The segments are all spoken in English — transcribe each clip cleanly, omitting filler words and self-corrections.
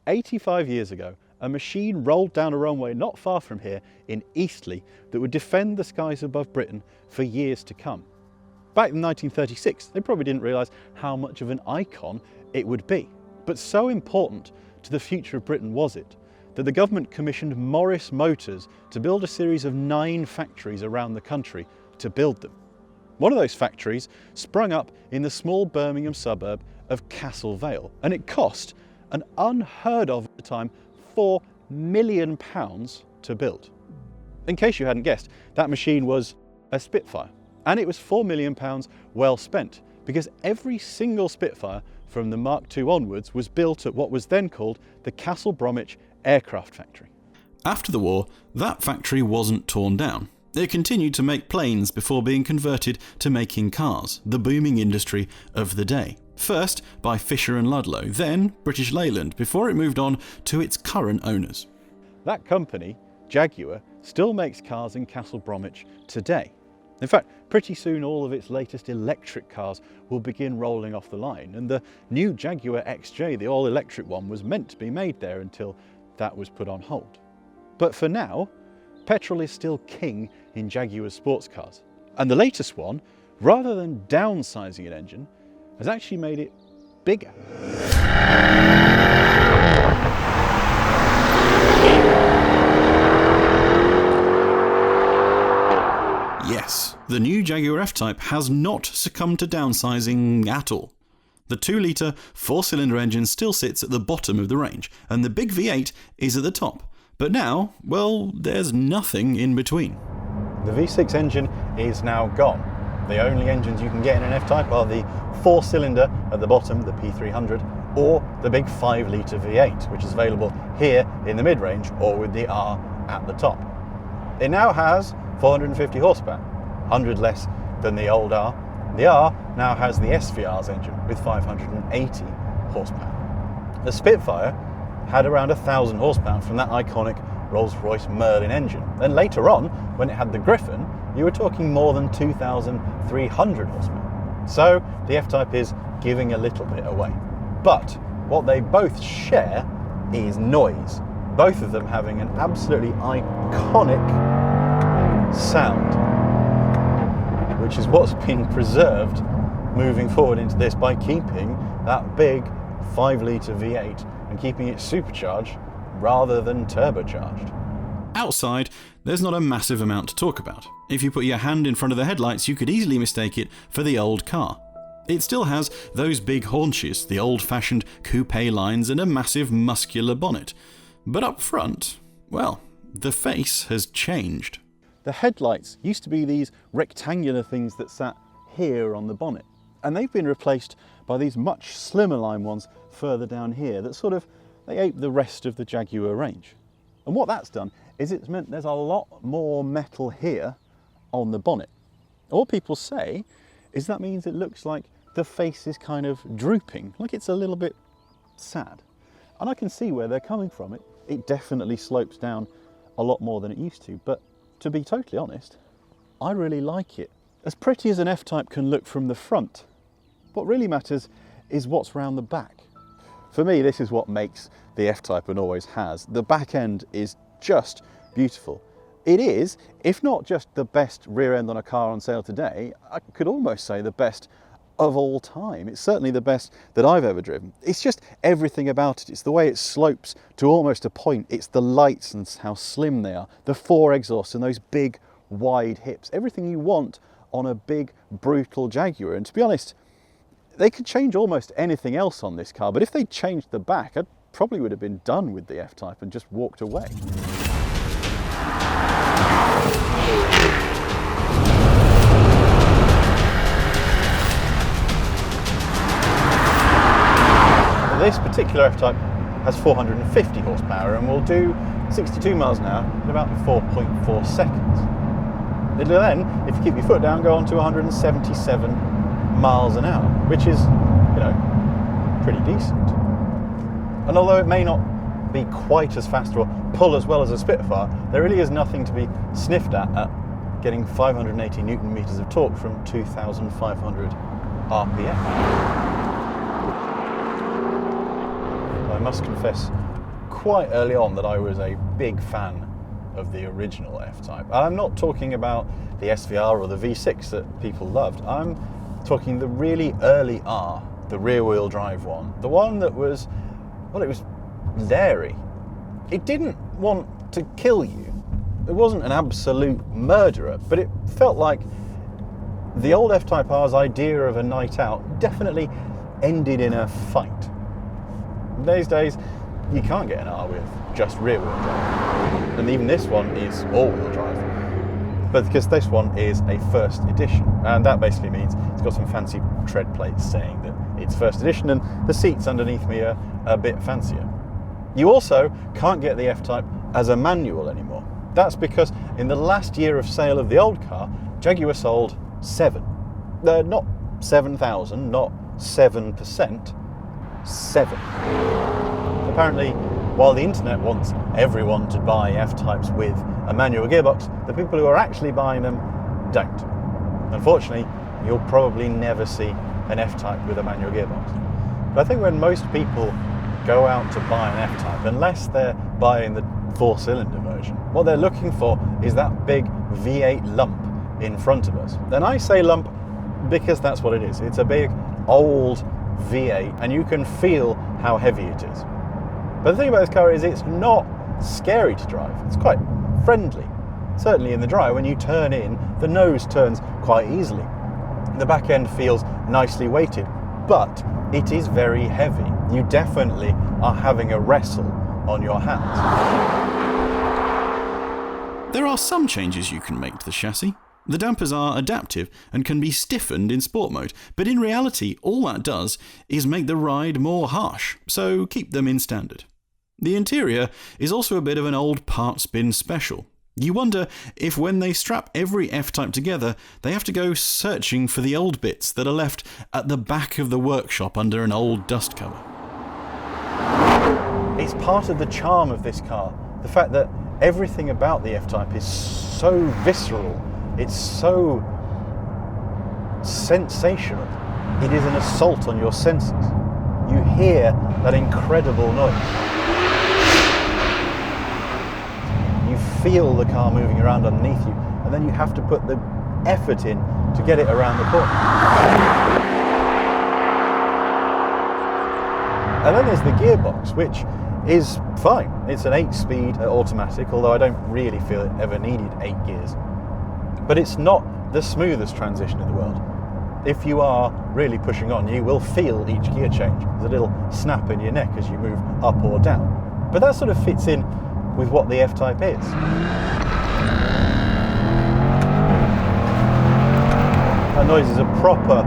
85 years ago, a machine rolled down a runway not far from here in Eastleigh that would defend the skies above Britain for years to come. Back in 1936, they probably didn't realise how much of an icon it would be. But so important to the future of Britain was it, that the government commissioned Morris Motors to build a series of 9 factories around the country to build them. One of those factories sprung up in the small Birmingham suburb of Castle Vale, and it cost an unheard of at the time £4 million to build. In case you hadn't guessed, that machine was a Spitfire, and it was £4 million well spent, because every single Spitfire from the Mark II onwards was built at what was then called the Castle Bromwich Aircraft Factory. After the war, that factory wasn't torn down. It continued to make planes before being converted to making cars, the booming industry of the day. First by Fisher & Ludlow, then British Leyland, before it moved on to its current owners. That company, Jaguar, still makes cars in Castle Bromwich today. In fact, pretty soon all of its latest electric cars will begin rolling off the line, and the new Jaguar XJ, the all-electric one, was meant to be made there until that was put on hold. But for now, petrol is still king in Jaguar sports cars. And the latest one, rather than downsizing an engine, has actually made it bigger. Yes, the new Jaguar F-Type has not succumbed to downsizing at all. The 2-litre 4-cylinder engine still sits at the bottom of the range, and the big V8 is at the top. But now, well, there's nothing in between. The V6 engine is now gone. The only engines you can get in an F-Type are the 4-cylinder at the bottom, the P300, or the big 5-litre V8, which is available here in the mid-range or with the R at the top. It now has 450 horsepower, 100 less than the old R. The R now has the SVR's engine with 580 horsepower. The Spitfire had around 1,000 horsepower from that iconic Rolls-Royce Merlin engine. Then later on, when it had the Griffon, you were talking more than 2,300 horsepower. So the F-Type is giving a little bit away. But what they both share is noise. Both of them having an absolutely iconic sound, which is what's been preserved moving forward into this by keeping that big 5-litre V8 and keeping it supercharged rather than turbocharged. Outside, there's not a massive amount to talk about. If you put your hand in front of the headlights, you could easily mistake it for the old car. It still has those big haunches, the old-fashioned coupe lines, and a massive muscular bonnet. But up front, well, the face has changed. The headlights used to be these rectangular things that sat here on the bonnet, and they've been replaced by these much slimmer line ones further down here that they ape the rest of the Jaguar range. And what that's done is it's meant there's a lot more metal here on the bonnet. And what people say is that means it looks like the face is kind of drooping, like it's a little bit sad. And I can see where they're coming from. It definitely slopes down a lot more than it used to, but to be totally honest, I really like it. As pretty as an F-Type can look from the front, what really matters is what's round the back. For me, this is what makes the F-Type and always has. The back end is just beautiful. It is, if not just the best rear end on a car on sale today, I could almost say the best of all time. It's certainly the best that I've ever driven. It's just everything about it. It's the way it slopes to almost a point. It's the lights and how slim they are. The 4 exhausts and those big wide hips. Everything you want on a big brutal Jaguar. And to be honest, they could change almost anything else on this car, but if they changed the back, I probably would have been done with the F-Type and just walked away. This particular F-Type has 450 horsepower and will do 62 miles an hour in about 4.4 seconds. It'll then, if you keep your foot down, go on to 177 miles an hour, which is, you know, pretty decent. And although it may not be quite as fast or pull as well as a Spitfire, there really is nothing to be sniffed at getting 580 Newton meters of torque from 2,500 RPM. I must confess, quite early on that I was a big fan of the original F-Type. I'm not talking about the SVR or the V6 that people loved. I'm talking the really early R, the rear-wheel drive one. The one that was, well, it was leery. It didn't want to kill you. It wasn't an absolute murderer, but it felt like the old F-Type R's idea of a night out definitely ended in a fight. These days, you can't get an R with just rear-wheel drive. And even this one is all-wheel drive. But because this one is a first edition, and that basically means it's got some fancy tread plates saying that it's first edition, and the seats underneath me are a bit fancier. You also can't get the F-Type as a manual anymore. That's because in the last year of sale of the old car, Jaguar sold 7. Not 7,000, not 7%, 7. Apparently, while the internet wants everyone to buy F-Types with a manual gearbox, the people who are actually buying them don't. Unfortunately, you'll probably never see an F-Type with a manual gearbox. But I think when most people go out to buy an F-Type, unless they're buying the 4-cylinder version, what they're looking for is that big V8 lump in front of us. And I say lump because that's what it is. It's a big, old V8, and you can feel how heavy it is. But the thing about this car is it's not scary to drive. It's quite friendly. Certainly in the drive, when you turn in, the nose turns quite easily. The back end feels nicely weighted, but it is very heavy. You definitely are having a wrestle on your hands. There are some changes you can make to the chassis. The dampers are adaptive and can be stiffened in sport mode, but in reality all that does is make the ride more harsh, so keep them in standard. The interior is also a bit of an old parts bin special. You wonder if when they strap every F-Type together, they have to go searching for the old bits that are left at the back of the workshop under an old dust cover. It's part of the charm of this car, the fact that everything about the F-Type is so visceral. It's so sensational. It is an assault on your senses. You hear that incredible noise. You feel the car moving around underneath you, and then you have to put the effort in to get it around the corner. And then there's the gearbox, which is fine. It's an 8-speed automatic, although I don't really feel it ever needed 8 gears. But it's not the smoothest transition in the world. If you are really pushing on, you will feel each gear change. There's a little snap in your neck as you move up or down. But that sort of fits in with what the F-Type is. That noise is a proper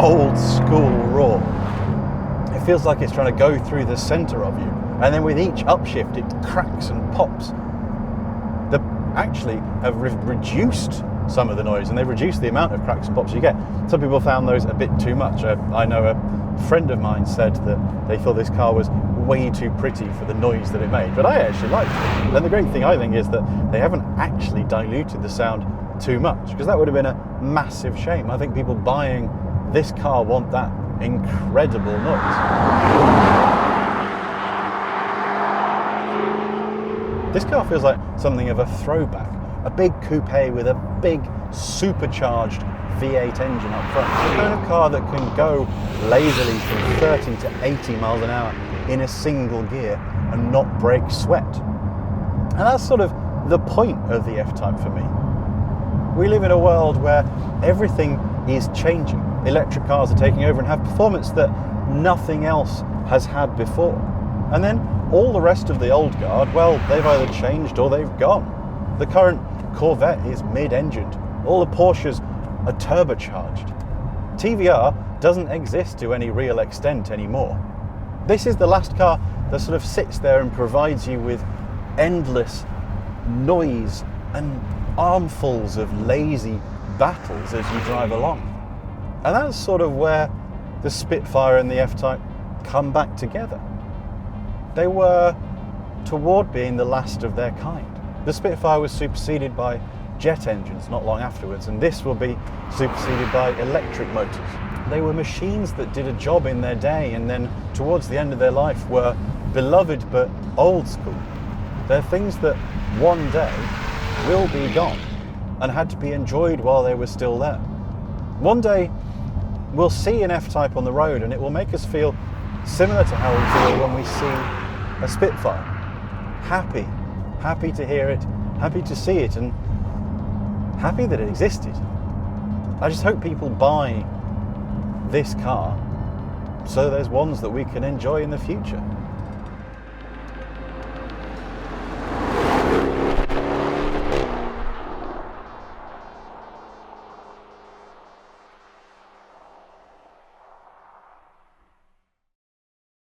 old school roar. It feels like it's trying to go through the centre of you. And then with each upshift, it cracks and pops. They actually have reduced some of the noise, and they've reduced the amount of cracks and pops you get. Some people found those a bit too much. I know a friend of mine said that they thought this car was way too pretty for the noise that it made, but I actually liked it. And the great thing I think is that they haven't just diluted the sound too much, because that would have been a massive shame. I think people buying this car want that incredible noise. This car feels like something of a throwback. A big coupe with a big supercharged V8 engine up front. The kind of car that can go lazily from 30 to 80 miles an hour in a single gear and not break sweat. And that's sort of the point of the F-Type for me. We live in a world where everything is changing. Electric cars are taking over and have performance that nothing else has had before. And then all the rest of the old guard, well, they've either changed or they've gone. The current Corvette is mid-engined. All the Porsches are turbocharged. TVR doesn't exist to any real extent anymore. This is the last car that sort of sits there and provides you with endless noise and armfuls of lazy battles as you drive along. And that's sort of where the Spitfire and the F-Type come back together. They were toward being the last of their kind. The Spitfire was superseded by jet engines not long afterwards, and this will be superseded by electric motors. They were machines that did a job in their day, and then towards the end of their life were beloved but old school. They're things that one day will be gone and had to be enjoyed while they were still there. One day we'll see an F-Type on the road and it will make us feel similar to how we feel when we see a Spitfire. Happy to hear it, happy to see it, and happy that it existed. I just hope people buy this car so there's ones that we can enjoy in the future.